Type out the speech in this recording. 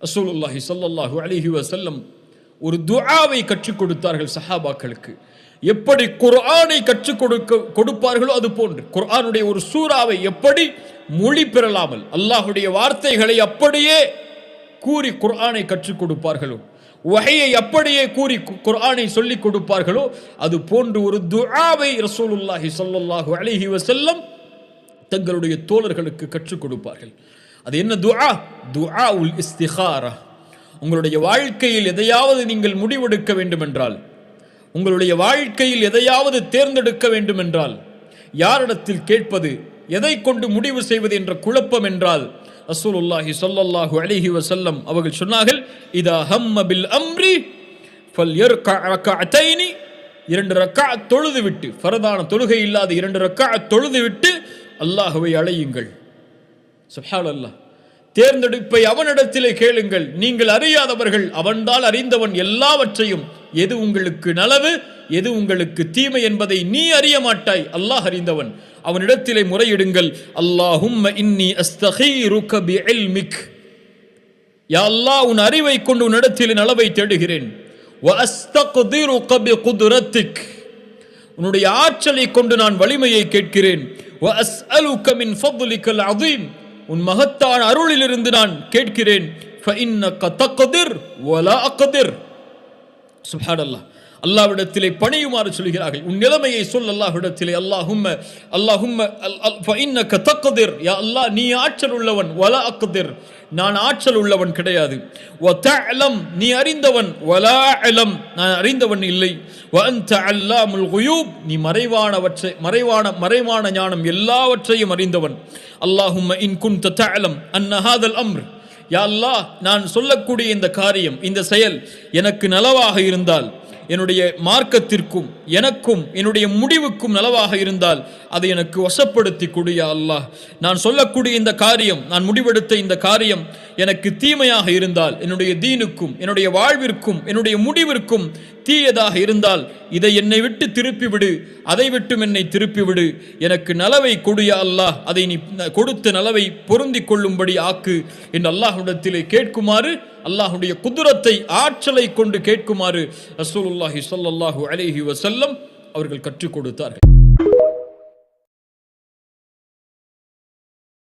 ரசூலுல்லாஹி ஸல்லல்லாஹு அலைஹி வஸல்லம் ஒரு துஆவை கற்றுக் கொடுத்தார்கள் சஹாபாக்களுக்கு. எப்படி குர்ஆனை கற்றுக் கொடுப்பார்களோ அது போன்று குர்ஆனுடைய ஒரு சூறாவை எப்படி மொழி பெறலாமல் அல்லாஹ்வுடைய வார்த்தைகளை அப்படியே கூறி குர்ஆனை கற்றுக் கொடுப்பார்களோ, வஹையை அப்படியே கூறி குர்ஆனை சொல்லிக் கொடுப்பார்களோ, அது போன்று ஒரு துஆவை ரசூலுல்லாஹி ஸல்லல்லாஹு அலைஹி வஸல்லம் தங்களுடைய தோழர்களுக்கு கற்றுக் கொடுப்பார்கள். அது என்ன துஆ? துஆஉல் இஸ்திகாரா. உங்களுடைய வாழ்க்கையில் எதையாவது நீங்கள் முடிவெடுக்க வேண்டுமென்றால், உங்களுடைய வாழ்க்கையில் எதையாவது தேர்ந்தெடுக்க வேண்டுமென்றால், யாரிடத்தில் கேட்பது, எதை கொண்டு முடிவு செய்வது என்ற குழப்பம் என்றால், ரசூலுல்லாஹி ஸல்லல்லாஹு அலைஹி வஸல்லம் அவர்கள் சொன்னார்கள், இதா ஹம்ம பில் அம்ரி ஃபல்யர்கஅ ரக்அத்தைனி, 2 ரக்அத் தொழுதுவிட்டு, ஃபர்தான தொழுகை இல்லாத 2 ரக்அத் தொழுதுவிட்டு அல்லாஹ்வை அழையுங்கள். சுப்ஹானல்லாஹ். தேர்ந்தெடுப்பை அவனிடத்திலே கேளுங்கள். நீங்கள் அறியாதவர்கள், அவன்தான் அறிந்தவன் எல்லாவற்றையும். எது உங்களுக்கு நலவு, எது உங்களுக்கு தீமை என்பதை நீ அறிய மாட்டாய், அல்லாஹ் அறிந்தவன். அவனிடத்திலே முறையிடுங்கள். அல்லாஹும்ம இன்னி அஸ்தகீருக பிஇல்மிக், யா அல்லாஹ் உன் அறிவை கொண்டு உன்னிடத்திலே நலவை தேடுகிறேன். வ அஸ்தக்திருக பிகுத்ரத்திக், உன்னுடைய ஆற்றலை கொண்டு நான் வலிமையை கேட்கிறேன். வ அஸ்அலுக மின் ஃபضلிகல் அஸீம், உன் மகத்தான அருளிலிருந்து நான் கேட்கிறேன். ஃபஇன்னக தக்திர் வலா அக்திர். சுப்ஹானல்லாஹ். அல்லாஹ்விடத்திலே பணியுமாறு சொல்கிறார்கள். உன் நிலைமையை சொல் அல்லாஹ்விடத்திலே. அல்லாஹும்ம ஃபஇன்னக தக்திர், யா அல்லாஹ் நீ ஆற்றல் உள்ளவன். வலா அக்திர், நான் ஆற்றல் உள்ளவன் கிடையாது. வ தஅலம், நீ அறிந்தவன். வலா அலம், நான் அறிந்தவன் இல்லை. வ அன்த அல்லாமுல் குயூப், நீ மறைவான ஞானம் எல்லாவற்றையும் அறிந்தவன். அல்லாஹும்ம இன் குன்த தஅலம் அன்ன ஹாதல் அம்ர், யா அல்லாஹ் நான் சொல்லக்கூடிய இந்த காரியம், இந்த செயல் எனக்கு நலவாக இருந்தால், என்னுடைய மார்க்கத்திற்கும் எனக்கும் என்னுடைய முடிவுக்கும் நலவாக இருந்தால் அதை எனக்கு வசப்படுத்தி கொடு யா அல்லாஹ். நான் சொல்லக்கூடிய இந்த காரியம், நான் முடிவெடுத்த இந்த காரியம் எனக்கு தீமையாக இருந்தால், என்னுடைய தீனுக்கும் என்னுடைய வாழ்விற்கும் என்னுடைய முடிவிற்கும் தீயதாக இருந்தால் இதை என்னை விட்டு திருப்பிவிடு, அதை விட்டும் என்னை திருப்பிவிடு. எனக்கு நலவை கொடு யா அல்லாஹ், அதை நீ கொடுத்த நலவை பொருந்தி கொள்ளும்படி ஆக்கு என்று அல்லாஹ்விடத்திலே கேட்குமாறு, அல்லாஹ்வுடைய குதுரத்தை ஆற்றலை கொண்டு கேட்குமாறு ரசூலுல்லாஹி ஸல்லல்லாஹு அலைஹி வஸல்லம் அவர்கள் கற்றுக் கொடுத்தார்கள்.